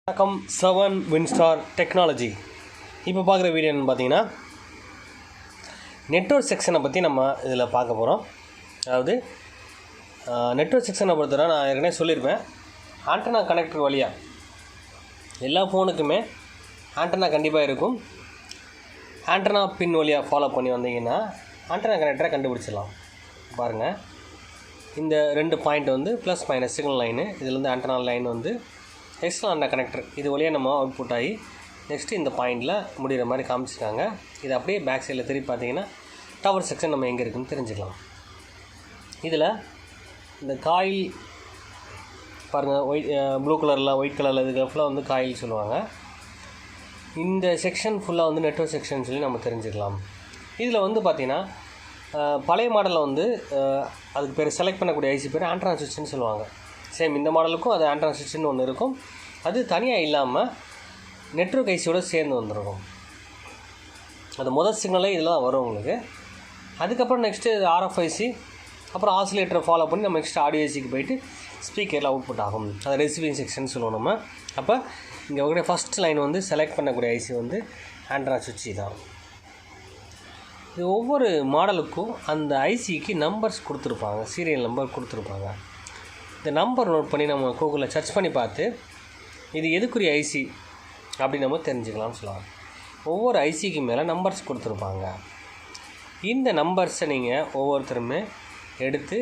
வணக்கம். 7 Winstar technology. இப்போ பார்க்குற வீடியோ என்னென்னு பார்த்தீங்கன்னா, நெட்வொர்க் செக்ஷனை பற்றி நம்ம இதில் பார்க்க போகிறோம். அதாவது நெட்வொர்க் செக்ஷனை பொறுத்தவரை நான் ஏற்கனவே சொல்லியிருப்பேன், ஆண்டனா கனெக்டர் வழியாக எல்லா ஃபோனுக்குமே ஆண்டனா கண்டிப்பாக இருக்கும். ஆண்டனா பின் வழியாக ஃபாலோ பண்ணி வந்தீங்கன்னா ஆண்டனா கனெக்டரை கண்டுபிடிச்சிடலாம். பாருங்கள், இந்த 2 பாயிண்ட் வந்து ப்ளஸ் மைனஸ் சிக்னல் லைனு, இதுலேருந்து ஆண்டனா லைன் வந்து எக்ஸ்ட்ரா ஆண்டனா கனெக்டர், இது வழியாக நம்ம அவுட்புட் ஆகி நெக்ஸ்ட்டு இந்த பாயிண்டில் முடிகிற மாதிரி காமிச்சிருக்காங்க. இது அப்படியே பேக் சைடில் திருப்பி பார்த்தீங்கன்னா டவர் செக்ஷன் நம்ம எங்கே இருக்குதுன்னு தெரிஞ்சுக்கலாம். இதில் இந்த காயில் பாருங்கள், ப்ளூ கலரில் ஒயிட் கலரில் இதுக்கு ஃபுல்லாக வந்து காயில் சொல்லுவாங்க. இந்த செக்ஷன் ஃபுல்லாக வந்து நெட்வொர்க் செக்ஷன் சொல்லி நம்ம தெரிஞ்சுக்கலாம். இதில் வந்து பார்த்திங்கன்னா பழைய மாடலில் வந்து அதுக்கு பேர் செலக்ட் பண்ணக்கூடிய ஐசி பேர் ஆண்டனா சுவிட்ச்னு சொல்லுவாங்க. சேம் இந்த மாடலுக்கும் அது ஆண்டனா சுவிட்ச்னு ஒன்று இருக்கும். அது தனியாக இல்லாமல் நெட்வொர்க் ஐசியோடு சேர்ந்து வந்துருக்கும். அது முதல் சிக்னலே இதில் தான் வரும் உங்களுக்கு. அதுக்கப்புறம் நெக்ஸ்ட்டு ஆர்எஃப்ஐசி, அப்புறம் ஆசிலேட்டரை ஃபாலோ பண்ணி நம்ம நெக்ஸ்ட் ஆடியோ ஐசிக்கு போயிட்டு ஸ்பீக்கரில் அவுட்புட் ஆகும். அது ரிசீவிங் செக்ஷன் சொல்லுவோம் நம்ம. அப்போ இங்கே ஒரு ஃபஸ்ட் லைன் வந்து செலக்ட் பண்ணக்கூடிய ஐசி வந்து ஆண்டனா சுவிட்ச் தான். இது ஒவ்வொரு மாடலுக்கும் அந்த ஐசிக்கு நம்பர்ஸ் கொடுத்துருப்பாங்க, சீரியல் நம்பர் கொடுத்துருப்பாங்க. இந்த நம்பர் நோட் பண்ணி நம்ம கூகுளில் சர்ச் பண்ணி பார்த்து இது எதுக்குரிய ஐசி அப்படின்னு நம்ம தெரிஞ்சுக்கலாம்னு சொல்லலாம். ஒவ்வொரு ஐசிக்கு மேலே நம்பர்ஸ் கொடுத்துருப்பாங்க. இந்த நம்பர்ஸை நீங்கள் ஒவ்வொருத்தருமே எடுத்து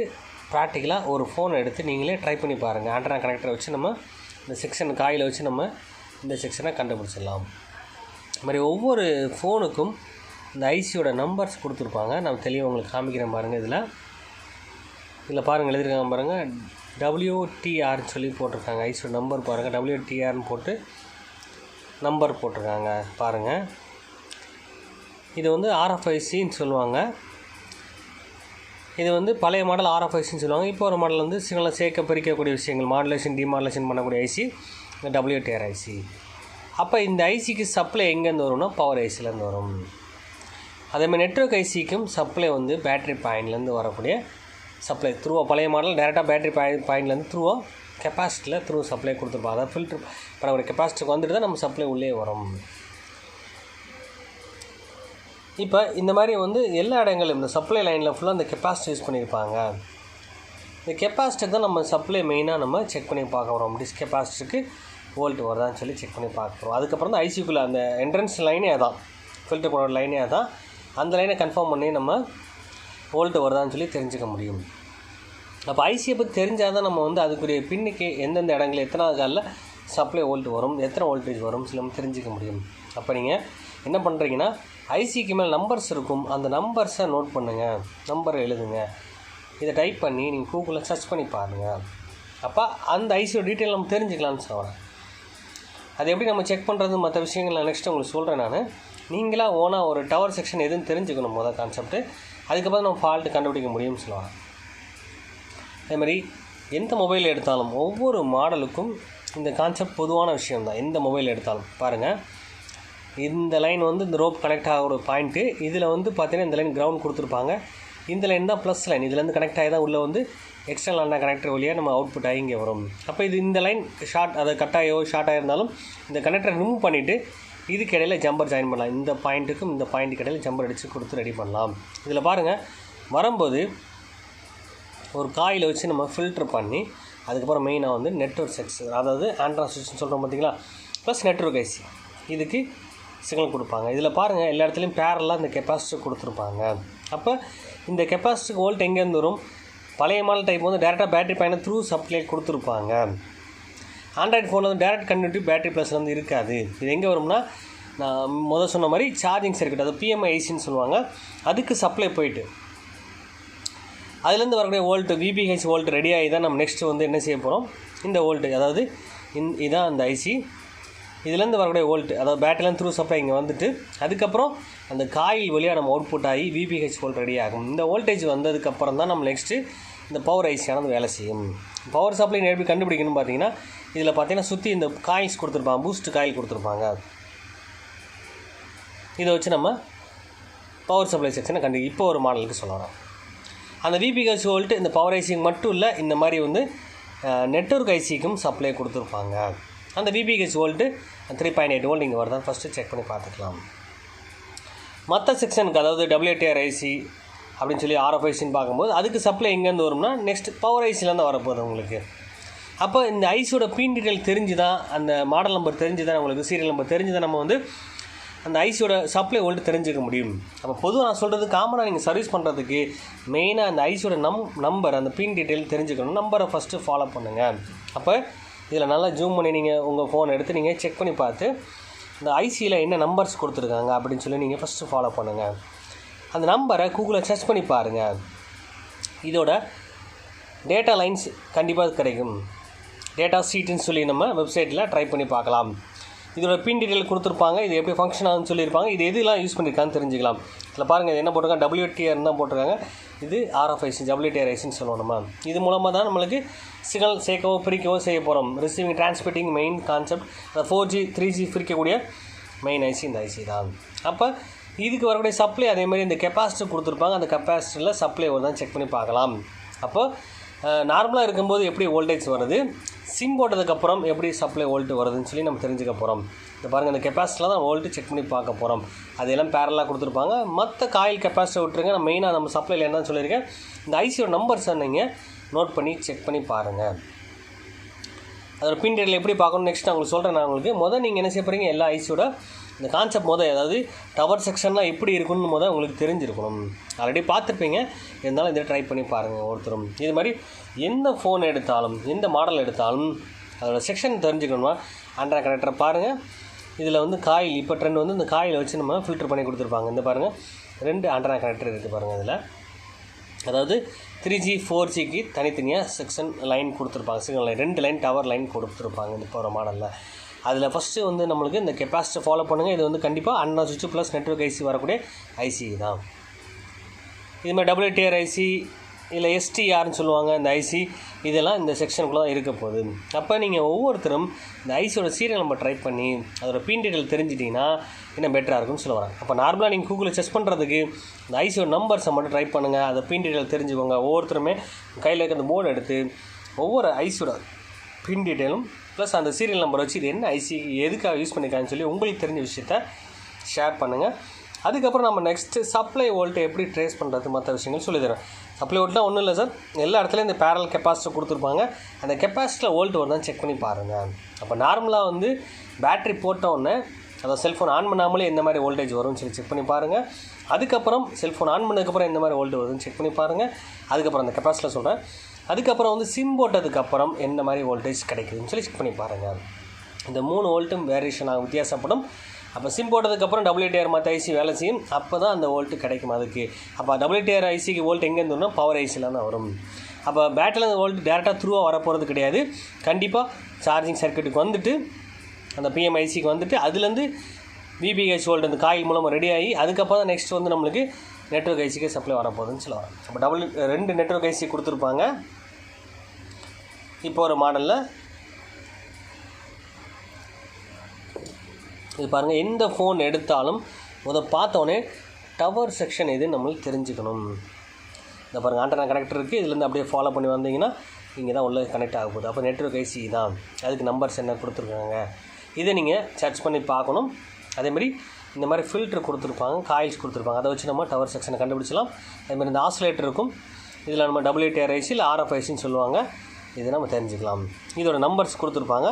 ப்ராக்டிக்கலாக ஒரு ஃபோனை எடுத்து நீங்களே ட்ரை பண்ணி பாருங்கள். ஆண்டனா கனெக்டரை வச்சு நம்ம இந்த செக்ஷன் காயில் வச்சு நம்ம இந்த செக்ஷனை கண்டுபிடிச்சிடலாம். இது மாதிரி ஒவ்வொரு ஃபோனுக்கும் இந்த ஐசியோட நம்பர்ஸ் கொடுத்துருப்பாங்க. நான் தெளிவாக உங்களுக்கு காமிக்கிறேன் பாருங்கள். இதில் பாருங்கள், எழுதிருக்காங்க பாருங்கள், WTRன்னு சொல்லி போட்டிருக்காங்க. ஐசியோட நம்பர் பாருங்கள், WTRன்னு போட்டு நம்பர் போட்டிருக்காங்க பாருங்கள். இது வந்து RFICன்னு சொல்லுவாங்க. இது வந்து பழைய மாடல் RFICன்னு சொல்லுவாங்க. இப்போ ஒரு மாடல் வந்து சிக்னலை சேர்க்க பிரிக்கக்கூடிய விஷயங்கள், மாடுலேஷன் டிமாடுலேஷன் பண்ணக்கூடிய ஐசி இந்த WTR ஐசி. அப்போ இந்த ஐசிக்கு சப்ளை எங்கேருந்து வரும்னா பவர் ஐசிலேருந்து வரும். அதேமாதிரி நெட்வொர்க் ஐசிக்கும் சப்ளை வந்து பேட்ரி பாயிண்ட்லேருந்து வரக்கூடிய சப்ளை த்ரூவாக, பழைய மாடல் டேரெக்டாக பேட்ரி பாயிண்ட்லேருந்து த்ரூவாக கெப்பாசிட்டியில் த்ரூ சப்ளை கொடுத்துருப்பாங்க. அதாவது ஃபில்ட்ரு பண்ணக்கூடிய கெப்பாசிட்டிக்கு வந்துட்டு தான் நம்ம சப்ளை உள்ளே வரும். இப்போ இந்த மாதிரி வந்து எல்லா இடங்களும் இந்த சப்ளை லைனில் ஃபுல்லாக இந்த கெப்பாசிட்டி யூஸ் பண்ணியிருப்பாங்க. இந்த கெப்பாசிட்டி தான் நம்ம சப்ளை மெயினாக நம்ம செக் பண்ணி பார்க்க வரோம். டிஸ் கெப்பாசிட்டிக்கு வோல்ட் வருதான்னு சொல்லி செக் பண்ணி பார்க்குறோம். அதுக்கப்புறம் தான் ஐசிக்குள்ளே அந்த என்ட்ரன்ஸ் லைனே அதான், ஃபில்ட்ரு போடுற லைனே அதான். அந்த லைனை கன்ஃபார்ம் பண்ணி நம்ம வோல்ட்டு வருதான்னு சொல்லி தெரிஞ்சுக்க முடியும். அப்போ ஐசியை பற்றி தெரிஞ்சால் தான் நம்ம வந்து அதுக்குரிய பின்னுக்கு எந்தெந்த இடங்களில் எத்தனாவது காலில் சப்ளை வோல்ட் வரும், எத்தனை வோல்டேஜ் வரும் சில நம்ம தெரிஞ்சிக்க முடியும். அப்போ நீங்கள் என்ன பண்ணுறீங்கன்னா, ஐசிக்கு மேலே நம்பர்ஸ் இருக்கும், அந்த நம்பர்ஸை நோட் பண்ணுங்கள், நம்பரை எழுதுங்க, இதை டைப் பண்ணி நீங்கள் கூகுளில் சர்ச் பண்ணி பாருங்கள். அப்போ அந்த ஐசியோட டீட்டெயில் நம்ம தெரிஞ்சுக்கலாம்னு சொல்கிறேன். அது எப்படி நம்ம செக் பண்ணுறது மற்ற விஷயங்கள் நான் நெக்ஸ்ட்டு உங்களுக்கு சொல்கிறேன். நான் நீங்களாக ஓனாக ஒரு டவர் செக்ஷன் எதுன்னு தெரிஞ்சுக்கணும் முதல் கான்செப்ட்டு. அதுக்கப்புறம் நம்ம ஃபால்ட்டு கண்டுபிடிக்க முடியும்னு சொல்லுவாங்க. அதேமாதிரி எந்த மொபைல் எடுத்தாலும் ஒவ்வொரு மாடலுக்கும் இந்த கான்செப்ட் பொதுவான விஷயம்தான். எந்த மொபைல் எடுத்தாலும் பாருங்கள், இந்த லைன் வந்து இந்த ரோப் கனெக்ட் ஆகிற ஒரு பாயிண்ட்டு, இதில் வந்து பார்த்தீங்கன்னா இந்த லைன் கிரவுண்ட் கொடுத்துருப்பாங்க. இந்த லைன் தான் ப்ளஸ் லைன், இதுலேருந்து கனெக்ட் ஆகி தான் உள்ளே வந்து எக்ஸ்டர்னல் ஆண்டனா கனெக்டர் வழியாக நம்ம அவுட்புட் ஆகி இங்கே வரும். அப்போ இது இந்த லைன் ஷார்ட், அதை கட்டாயோ ஷார்ட் ஆகிருந்தாலும் இந்த கனெக்டரை ரிமூவ் பண்ணிவிட்டு இதுக்கு இடையில ஜம்பர் ஜாயின் பண்ணலாம். இந்த பாயிண்ட்டுக்கும் இந்த பாயிண்ட்டுக்கு இடையில ஜம்பர் அடித்து கொடுத்து ரெடி பண்ணலாம். இதில் பாருங்கள், வரும்போது ஒரு காயில் வச்சு நம்ம ஃபில்ட்ரு பண்ணி அதுக்கப்புறம் மெயினாக வந்து நெட்வொர்க் செக்ஷன், அதாவது ஆண்டனா சுவிட்ச்னு சொல்கிறோம் பார்த்தீங்களா, ப்ளஸ் நெட்வொர்க் ஐசி, இதுக்கு சிக்னல் கொடுப்பாங்க. இதில் பாருங்கள், எல்லா இடத்துலையும் பேரலாக இந்த கெப்பாசிட்டி கொடுத்துருப்பாங்க. அப்போ இந்த கெப்பாசிட்டிக்கு வோல்ட் எங்கேருந்து வரும்? பழைய மாடல் டைப் வந்து டேரெக்டாக பேட்டரி பாயிண்ட் த்ரூ சப்ளை கொடுத்துருப்பாங்க. ஆண்ட்ராய்டு ஃபோனில் வந்து டேரெக்ட் கன்வெர்ட்டிவ் பேட்டரி ப்ளஸில் வந்து இருக்காது. இது எங்கே வரும்னா, நான் முதல் சொன்ன மாதிரி சார்ஜிங் சர்க்யூட், அது PMI ஐசின்னு சொல்லுவாங்க, அதுக்கு சப்ளை போயிட்டு அதுலேருந்து வரக்கூடிய வோல்ட்டு VPH வோல்ட் ரெடி ஆகி தான் நம்ம நெக்ஸ்ட்டு வந்து என்ன செய்ய போகிறோம், இந்த வோல்ட்டு, அதாவது இதுதான் அந்த ஐசி, இதுலேருந்து வரக்கூடிய வோல்ட்டு, அதாவது பேட்டரிலேருந்து த்ரூ சப்ளை இங்கே வந்துட்டு அதுக்கப்புறம் அந்த காயில் வழியாக நம்ம அவுட்புட் ஆகி VPH வோல்ட் ரெடி ஆகும். இந்த வோல்டேஜ் வந்ததுக்கப்புறம் தான் நம்ம நெக்ஸ்ட்டு இந்த பவர் ஐசியானது வேலை செய்யும். பவர் சப்ளை எப்படி கண்டுபிடிக்கணும்னு பார்த்தீங்கன்னா, இதில் பார்த்தீங்கன்னா சுற்றி இந்த காயில்ஸ் கொடுத்துருப்பாங்க, பூஸ்ட் காயில் கொடுத்துருப்பாங்க. இதை வச்சு நம்ம பவர் சப்ளை செக்ஷனை இப்போ ஒரு மாடலுக்கு சொல்லலாம். அந்த VPH வோல்ட் இந்த பவர் ஐசிக்கு மட்டும் இல்லை, இந்த மாதிரி வந்து நெட்வொர்க் ஐசிக்கும் சப்ளை கொடுத்துருப்பாங்க. அந்த விபிஹெச் வோல்ட்டு 3.8 வோல்ட் இங்கே வருதான் ஃபஸ்ட்டு செக் பண்ணி பார்த்துக்கலாம். மற்ற செக்ஷனுக்கு அதாவது WTR ஐசி அப்படின்னு சொல்லி RFICன்னு பார்க்கும்போது அதுக்கு சப்ளை எங்கேருந்து வரும்னா நெக்ஸ்ட் பவர் ஐசிலேருந்து வரப்போகுது உங்களுக்கு. அப்போ இந்த ஐசியோட பின் டீட்டெயில் தெரிஞ்சு தான், அந்த மாடல் நம்பர் தெரிஞ்சு தான், உங்களுக்கு சீரியல் நம்பர் தெரிஞ்சு தான் நம்ம வந்து அந்த ஐசியோட சப்ளை வோல்ட் தெரிஞ்சுக்க முடியும். அப்போ பொதுவாக நான் சொல்கிறது காமனாக நீங்கள் சர்வீஸ் பண்ணுறதுக்கு மெயினாக அந்த ஐசியோட நம்பர் அந்த பின் டீட்டெயில் தெரிஞ்சுக்கணும். நம்பரை ஃபஸ்ட்டு ஃபாலோ பண்ணுங்கள். அப்போ இதில் நல்லா ஜூம் பண்ணி நீங்கள் உங்கள் ஃபோன் எடுத்து நீங்கள் செக் பண்ணி பார்த்து இந்த ஐசியில் என்ன நம்பர்ஸ் கொடுத்துருக்காங்க அப்படின்னு சொல்லி நீங்கள் ஃபஸ்ட்டு ஃபாலோ பண்ணுங்கள். அந்த நம்பரை கூகுளில் சர்ச் பண்ணி பாருங்கள். இதோட டேட்டா லைன்ஸ் கண்டிப்பாக கிடைக்கும். டேட்டா ஷீட்டுன்னு சொல்லி நம்ம வெப்சைட்டில் ட்ரை பண்ணி பார்க்கலாம். இதோட பின் டீட்டெயில் கொடுத்துருப்பாங்க, இது எப்படி ஃபங்க்ஷன் ஆகுதுன்னு சொல்லியிருப்பாங்க, இது எதுலாம் யூஸ் பண்ணியிருக்கான்னு தெரிஞ்சுக்கலாம். இதில் பாருங்கள், இது என்ன போட்டிருக்காங்க, WTR தான் போட்டிருக்காங்க. இது RFIC WTR ஐசின்னு சொல்லுவோம் நம்ம. இது மூலமாக தான் நம்மளுக்கு சிக்னல் சேர்க்கவோ பிரிக்கவோ செய்ய போகிறோம். Receiving transmitting main concept, 4G 3G பிரிக்கக்கூடிய மெயின் ஐசி இந்த ஐசி தான். அப்போ இதுக்கு வரக்கூடிய சப்ளை அதேமாதிரி இந்த கெப்பாசிட்டர் கொடுத்துருப்பாங்க, அந்த கெப்பாசிட்டரில் சப்ளை வருதான் செக் பண்ணி பார்க்கலாம். அப்போ நார்மலாக இருக்கும்போது எப்படி வோல்டேஜ் வருது, சிம் போட்டதுக்கப்புறம் எப்படி சப்ளை வோல்ட் வருதுன்னு சொல்லி நம்ம தெரிஞ்சுக்க போகிறோம். இப்போ பாருங்கள், இந்த கெப்பாசிட்டியில் தான் வோல்ட்டு செக் பண்ணி பார்க்க போகிறோம். அதெல்லாம் பேரலாக கொடுத்துருப்பாங்க. மற்ற காயில் கெப்பாசிட்டி விட்டுருங்க. நான் மெயினாக நம்ம சப்ளையில் என்னன்னு சொல்லியிருக்கேன், இந்த ஐசியோட நம்பர்ஸை நீங்கள் நோட் பண்ணி செக் பண்ணி பாருங்கள். அதோட பின் டீட்டெயில் எப்படி பார்க்கணும் நெக்ஸ்ட் நான் உங்களுக்கு சொல்கிறேன். நான் உங்களுக்கு நீங்கள் என்ன செய்ய போகிறீங்க, எல்லா ஐசியோட இந்த கான்செப்ட் அதாவது டவர் செக்ஷன்லாம் எப்படி இருக்குன்னு உங்களுக்கு தெரிஞ்சிருக்கணும். ஆல்ரெடி பார்த்துருப்பீங்க, இருந்தாலும் இதை ட்ரை பண்ணி பாருங்கள் ஒருத்தரும். இது மாதிரி எந்த ஃபோன் எடுத்தாலும் எந்த மாடல் எடுத்தாலும் அதோடய செக்ஷன் தெரிஞ்சுக்கணுமா ஆண்ட்ராய்ட் கனெக்டரை பாருங்கள். இதில் காயில் இப்போ ட்ரெண்ட் இந்த காயில் வச்சு நம்ம ஃபில்டர் பண்ணி கொடுத்துருப்பாங்க. இந்த பாருங்கள், 2 ஆண்ட்ராய்ட் கனெக்டர் இருக்குது பாருங்கள். இதில் அதாவது 3G 4Gக்கு தனித்தனியாக செக்ஷன் லைன் கொடுத்துருப்பாங்க. Signal line 2 line tower line கொடுத்துருப்பாங்க இந்த போகிற மாடலில். அதில் ஃபஸ்ட்டு நம்மளுக்கு இந்த கெப்பாசிட்டி ஃபாலோ பண்ணுங்கள். இது கண்டிப்பாக அண்ணா சுவிட்ச் ப்ளஸ் நெட்வொர்க் ஐசி வரக்கூடிய ஐசி தான். இதுமாதிரி WTR ஐசி இல்லை STRன்னு சொல்லுவாங்க இந்த ஐசி, இதெல்லாம் இந்த செக்ஷனுக்குள்ளே தான் இருக்க போகுது. அப்போ நீங்கள் ஒவ்வொருத்தரும் இந்த ஐசியோட சீரியல் நம்பர் ட்ரை பண்ணி அதோட பின் டீட்டெயில் தெரிஞ்சிட்டிங்கன்னா இன்னும் பெட்டராக இருக்கும்னு சொல்ல வரேன். அப்போ நார்மலாக நீங்கள் கூகுளில் செக் பண்ணுறதுக்கு இந்த ஐசியோட நம்பர்ஸை மட்டும் ட்ரை பண்ணுங்கள், அதை பின் டீட்டெயில் தெரிஞ்சுக்கோங்க. ஒவ்வொருத்தருமே கையில் இருக்க அந்த போர்டு எடுத்து ஒவ்வொரு ஐசியோட பின் டீட்டெயிலும் ப்ளஸ் அந்த சீரியல் நம்பர் வச்சு இது என்ன ஐசி எதுக்காக யூஸ் பண்ணிக்கான்னு சொல்லி உங்களுக்கு தெரிஞ்ச விஷயத்த ஷேர் பண்ணுங்கள். அதுக்கப்புறம் நம்ம நெக்ஸ்ட்டு சப்ளை வோல்ட்டை எப்படி ட்ரேஸ் பண்ணுறது மற்ற விஷயங்கள் சொல்லித்தரேன். சப்ளை வோல்ட்னா ஒன்றும் இல்லை சார், எல்லா இடத்துலையும் இந்த பேரல் கெப்பாசிட்டர் கொடுத்துருப்பாங்க. அந்த கெப்பாசிட்டியில் வோல்ட் வருதான் செக் பண்ணி பாருங்கள். அப்போ நார்மலாக பேட்ரி போட்டோன்னே அதை செல்ஃபோன் ஆன் பண்ணாமலே எந்த மாதிரி வோல்டேஜ் வரும்னு சொல்லி செக் பண்ணி பாருங்கள். அதுக்கப்புறம் செல்ஃபோன் ஆன் பண்ணதுக்கப்புறம் எந்த மாதிரி வோல்ட் வருதுன்னு செக் பண்ணி பாருங்கள். அதுக்கப்புறம் அந்த கெப்பாசிட்டியில் சொல்கிறேன். அதுக்கப்புறம் சிம் போட்டதுக்கப்புறம் எந்த மாதிரி வோல்டேஜ் கிடைக்குதுன்னு சொல்லி செக் பண்ணி பாருங்கள். இந்த 3 வோல்ட்டும் வேரியேஷன் ஆகும், வித்தியாசப்படும். அப்போ சிம் போட்டதுக்கப்புறம் WTR மற்ற ஐசி வேலை செய்யும், அப்போ தான் அந்த வோல்ட்டு கிடைக்கும் அதுக்கு. அப்போ WTR ஐசிக்கு வோல்ட் எங்கேருந்து வரணும், பவர் ஐசியில் தான் வரும். அப்போ பேட்டரியில் அந்த வோல்ட் டேரெக்டாக த்ரூவாக வரப்போகிறது கிடையாது. கண்டிப்பாக சார்ஜிங் சர்க்யூட்டுக்கு வந்துட்டு அந்த PM ஐசிக்கு வந்துட்டு அதுலேருந்து விபிஹெச் வோல்ட் அந்த காயில் மூலமாக ரெடி ஆகி அதுக்கப்புறம் தான் நெக்ஸ்ட் நம்மளுக்கு நெட்வொர்க் ஐசிக்கு சப்ளை வரப்போகுதுன்னு சொல்லுவாங்க. அப்போ 2 நெட்வொர்க் ஐசி கொடுத்துருப்பாங்க. இப்போ ஒரு மாடலில் இது பாருங்கள், எந்த ஃபோன் எடுத்தாலும் பார்த்தோன்னே டவர் செக்ஷன் எது நம்மளுக்கு தெரிஞ்சுக்கணும். இந்த பாருங்கள், ஆண்டனா கனெக்டர் இருக்குது. இதுலேருந்து அப்படியே ஃபாலோ பண்ணி வந்தீங்கன்னா இங்கே தான் உள்ள கனெக்ட் ஆக போகுது. அப்போ நெட்வொர்க் ஐசி தான், அதுக்கு நம்பர்ஸ் என்ன கொடுத்துருக்காங்க இதை நீங்கள் சர்ச் பண்ணி பார்க்கணும். அதேமாதிரி இந்த மாதிரி ஃபில்ட்ரு கொடுத்துருப்பாங்க, காயில்ஸ் கொடுத்துருப்பாங்க, அதை வச்சு நம்ம டவர் செக்ஷனை கண்டுபிடிச்சலாம். அதேமாதிரி இந்த ஆசிலேட்டர் இருக்கும், இதில் நம்ம WTR ஐசி இல்லை RFICன்னு சொல்லுவாங்க, இதை நம்ம தெரிஞ்சுக்கலாம். இதோட நம்பர்ஸ் கொடுத்துருப்பாங்க,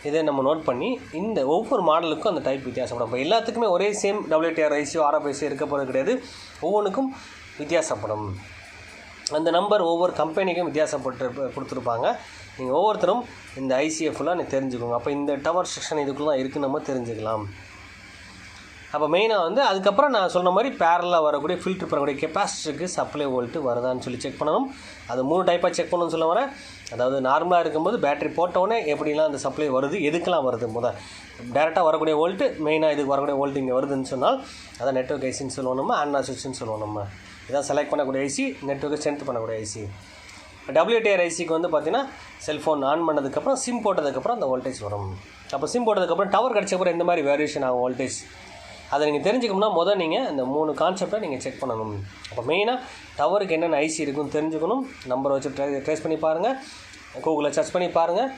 இதை நம்ம நோட் பண்ணி இந்த ஒவ்வொரு மாடலுக்கும் அந்த டைப் வித்தியாசப்படும். இப்போ எல்லாத்துக்குமே ஒரே சேம் WTR ஐசியோ RFICயோ இருக்க போகிறது கிடையாது, ஒவ்வொன்றுக்கும் வித்தியாசப்படும். அந்த நம்பர் ஒவ்வொரு கம்பெனிக்கும் வித்தியாசப்பட்டு கொடுத்துருப்பாங்க. நீங்கள் ஒவ்வொருத்தரும் இந்த ஐசியை ஃபுல்லாக தெரிஞ்சுக்கோங்க. அப்போ இந்த டவர் செக்ஷன் இதுக்குள்ளே தான் இருக்குன்னு நம்ம தெரிஞ்சுக்கலாம். அப்போ மெயினாக அதுக்கப்புறம் நான் சொன்ன மாதிரி பேரலாக வரக்கூடிய ஃபில்ட்ரு பண்ணக்கூடிய கெப்பாசிட்டருக்கு சப்ளை வோல்ட்டு வருதான்னு சொல்லி செக் பண்ணணும். அது 3 டைப்பாக செக் பண்ணணும்னு சொல்ல வரேன். அதாவது நார்மலாக இருக்கும்போது பேட்டரி போட்டோடனே எப்படிலாம் அந்த சப்ளை வருது, எதுக்கெல்லாம் வருது, டேரெக்டாக வரக்கூடிய வோல்ட்டு மெயினாக இதுக்கு வரக்கூடிய வோல்ட்டு இங்கே வருதுன்னு சொன்னால் அதான் நெட்வொர்க் ஐசின்னு சொல்லுவோம், நம்ம ஆண்டனா சுவிட்ச்னு சொல்லுவோம். நம்ம இதான் செலக்ட் பண்ணக்கூடிய ஐசி, நெட்வொர்க்கை ஸ்ட்ரென்த் பண்ணக்கூடிய ஐசி. WTR ஐசிக்கு பார்த்தீங்கன்னா செல்ஃபோன் ஆன் பண்ணதுக்கப்புறம் சிம் போட்டதுக்கப்புறம் அந்த வோல்டேஜ் வரும். அப்போ சிம் போட்டதுக்கப்புறம் டவர் கிடச்சக்கப்புறம் எந்த மாதிரி வேரியேஷன் ஆகும் வோல்டேஜ், அதை நீங்கள் தெரிஞ்சுக்கணும்னா நீங்கள் இந்த 3 கான்செப்டை நீங்கள் செக் பண்ணணும். அப்போ மெயினாக டவருக்கு என்னென்ன ஐசி இருக்குன்னு தெரிஞ்சுக்கணும். நம்பரை வச்சு ட்ரேஸ் பண்ணி பாருங்கள், கூகுளில் சர்ச் பண்ணி பாருங்கள்.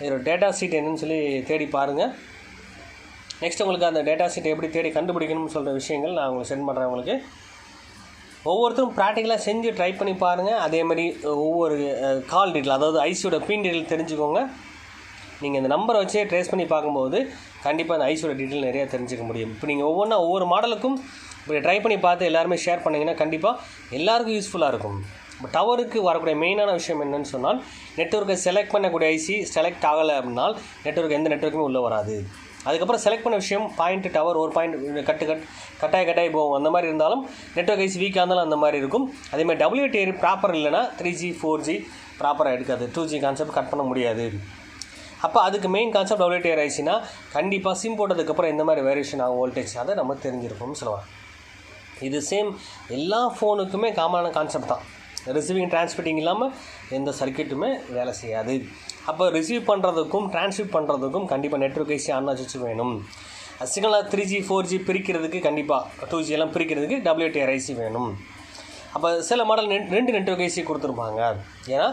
இதோட டேட்டா ஷீட் என்னன்னு சொல்லி தேடி பாருங்கள். நெக்ஸ்ட் உங்களுக்கு அந்த டேட்டா ஷீட் எப்படி தேடி கண்டுபிடிக்கணும்னு சொல்கிற விஷயங்கள் நான் உங்களுக்கு சென்ட் பண்ணுறேன். உங்களுக்கு ஒவ்வொருத்தரும் ப்ராக்டிக்கலாக செஞ்சு ட்ரை பண்ணி பாருங்கள். அதேமாதிரி ஒவ்வொரு கால் டீட்டெயில், அதாவது ஐசியோட பின் டீட்டெயில் தெரிஞ்சுக்கோங்க. நீங்கள் இந்த நம்பரை வச்சே ட்ரேஸ் பண்ணி பார்க்கும்போது கண்டிப்பாக அந்த ஐசியோட டீட்டெயில் நிறையா தெரிஞ்சுக்க முடியும். இப்போ நீங்கள் ஒவ்வொரு மாடலுக்கும் இப்படி ட்ரை பண்ணி பார்த்து எல்லாருமே ஷேர் பண்ணிங்கன்னா கண்டிப்பாக எல்லாருக்கும் யூஸ்ஃபுல்லாக இருக்கும். இப்போ டவருக்கு வரக்கூடிய மெயினான விஷயம் என்னென்னு சொன்னால், நெட்வொர்க்கை செலக்ட் பண்ணக்கூடிய ஐசி செலக்ட் ஆகலை அப்படின்னால் நெட்வொர்க் எந்த நெட்வொர்க்குமே உள்ளே வராது. அதுக்கப்புறம் செலக்ட் பண்ண விஷயம் பாயிண்ட் டவர் ஒரு பாயிண்ட் கட்டாயி போகும். அந்த மாதிரி இருந்தாலும் நெட்வொர்க் ஐசி வீக்காக இருந்தாலும் அந்த மாதிரி இருக்கும். அதேமாதிரி WTR ப்ராப்பர் இல்லைனா 3G 4G ப்ராப்பராக எடுக்காது. 2G கான்செப்ட் கட் பண்ண முடியாது. அப்போ அதுக்கு மெயின் கான்செப்ட் WTR ஐசினா கண்டிப்பாக சிம் போட்டதுக்கப்புறம் எந்த மாதிரி வேரியேஷன் ஆகும் வோல்டேஜ் அதை நம்ம தெரிஞ்சிருக்கோம்னு சொல்லுவாங்க. இது சேம் எல்லா ஃபோனுக்குமே காமனான கான்செப்ட் தான். ரிசீவிங் டிரான்ஸ்மிட்டிங் இல்லாமல் எந்த சர்க்கியூட்டுமே வேலை செய்யாது. அப்போ ரிசீவ் பண்ணுறதுக்கும் டிரான்ஸ்மிட் பண்ணுறதுக்கும் கண்டிப்பாக நெட்வொர்க் ஐசி ஆன் சுவிட்ச் வேணும். சிக்னலாக 3G 4G பிரிக்கிறதுக்கு கண்டிப்பாக 2G எல்லாம் பிரிக்கிறதுக்கு WTR ஐசி வேணும். அப்போ சில மாடல் 2 நெட்வொர்க் ஐசி கொடுத்துருப்பாங்க. ஏன்னா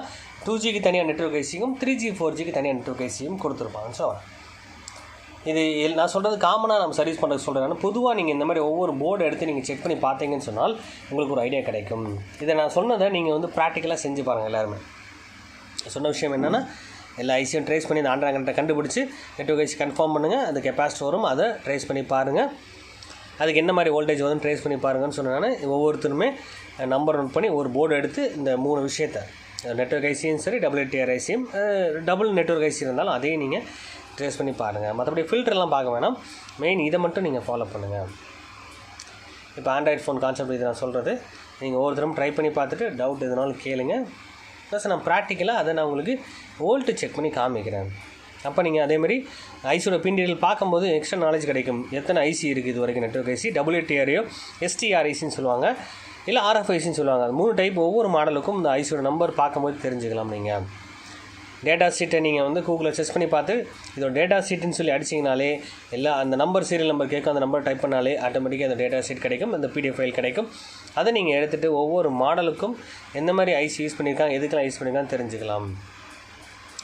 2Gக்கு தனியாக நெட்வொர்க் ஐசியும் 3G 4Gக்கு தனியாக நெட்வொர்க் ஐசியும் கொடுத்துருப்பாங்க. ஸோ இது நான் சொல்கிறது காமனாக நம்ம சர்வீஸ் பண்ணுறது சொல்கிறேன். பொதுவாக நீங்கள் இந்த மாதிரி ஒவ்வொரு போர்டு எடுத்து நீங்கள் செக் பண்ணி பார்த்தீங்கன்னு சொன்னால் உங்களுக்கு ஒரு ஐடியா கிடைக்கும். இதை நான் சொன்னதை நீங்கள் ப்ராக்டிக்கலாக செஞ்சு பாருங்கள். எல்லாருமே சொன்ன விஷயம் என்னென்னா, எல்லா ஐசியும் ட்ரேஸ் பண்ணி இந்த ஆண்ட்ராய்டு கண்டுபிடிச்சி நெட்வொர்க் ஐசி கன்ஃபார்ம் பண்ணுங்கள். அது கெப்பாசிட்டி வரும், அதை ட்ரேஸ் பண்ணி பாருங்கள். அதுக்கு என்ன மாதிரி வோல்டேஜ் வந்து ட்ரேஸ் பண்ணி பாருங்கன்னு சொன்னேன்னா, ஒவ்வொருத்தருமே நம்பர் நோட் பண்ணி ஒரு போர்டு எடுத்து இந்த 3 விஷயத்தை நெட்வொர்க் ஐசியும் சரி WTR ஐசியும் டபுள் நெட்வொர்க் ஐசி இருந்தாலும் அதையும் நீங்கள் ட்ரேஸ் பண்ணி பாருங்கள். மற்றபடி ஃபில்டர்லாம் பார்க்க வேணாம், மெயின் இதை மட்டும் நீங்கள் ஃபாலோ பண்ணுங்கள். இப்போ ஆண்ட்ராய்டு ஃபோன் கான்செப்ட் இது நான் சொல்கிறது. நீங்கள் ஒவ்வொருத்தரும் ட்ரை பண்ணி பார்த்துட்டு டவுட் எதுனாலும் கேளுங்க. ப்ளஸ் நான் ப்ராக்டிக்கலாக அதை நான் உங்களுக்கு வோல்ட்டு செக் பண்ணி காமிக்கிறேன். அப்போ நீங்கள் அதேமாதிரி ஐசியோட பின் டீட்டெயில் பார்க்கும்போது எக்ஸ்ட்ரா நாலேஜ் கிடைக்கும். எத்தனை ஐசி இருக்குது இது வரைக்கும் நெட்வொர்க் ஐசி, WTRயோ STR ஐசின்னு சொல்லுவாங்க, இல்லை RF ஐசின்னு சொல்லுவாங்க. அது 3 டைப். ஒவ்வொரு மாடலுக்கும் இந்த ஐசியோட நம்பர் பார்க்கும்போது தெரிஞ்சுக்கலாம். நீங்கள் டேட்டா ஷீட்டை நீங்கள் கூகுளில் செக் பண்ணி பார்த்து இதோட டேட்டா ஷீட்டுன்னு சொல்லி அடிச்சிங்கனாலே எல்லா அந்த நம்பர் சீரியல் நம்பர் கேட்கும். அந்த நம்பர் டைப் பண்ணாலே ஆட்டோமேட்டிக்காக அந்த டேட்டா ஷீட் கிடைக்கும், அந்த PDF ஃபைல் கிடைக்கும். அதை நீங்கள் எடுத்துகிட்டு ஒவ்வொரு மாடலுக்கும் எந்த மாதிரி ஐசி யூஸ் பண்ணியிருக்காங்க, எதுக்கெல்லாம் யூஸ் பண்ணியிருக்கான்னு தெரிஞ்சுக்கலாம்.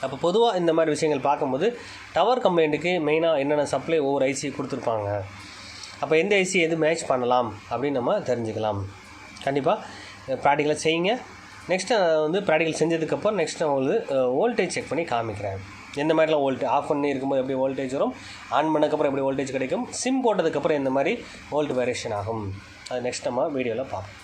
அப்போ பொதுவாக இந்த மாதிரி விஷயங்கள் பார்க்கும்போது டவர் கம்ப்ளைண்ட்டுக்கு மெயினாக என்னென்ன சப்ளை ஒவ்வொரு ஐசி கொடுத்துருப்பாங்க. அப்போ எந்த ஐசி எது மேட்ச் பண்ணலாம் அப்படின்னு நம்ம தெரிஞ்சுக்கலாம். கண்டிப்பாக ப்ராக்டிக்கலாக செய்யுங்க. நெக்ஸ்ட்டு ப்ராக்டிக்கல் செஞ்சதுக்கப்புறம் நெக்ஸ்ட் நான் உங்களுக்கு வோல்டேஜ் செக் பண்ணி காமிக்கிறேன். எந்த மாதிரிலாம் ஆஃப் பண்ணி இருக்கும்போது எப்படி வோல்டேஜ் வரும், ஆன் பண்ணதுக்கப்புறம் எப்படி வோல்டேஜ் கிடைக்கும், சிம் போட்டதுக்கப்புறம் எந்த மாதிரி வோல்ட் வேரியேஷன் ஆகும், அது நெக்ஸ்ட் நம்ம வீடியோவில் பார்ப்போம்.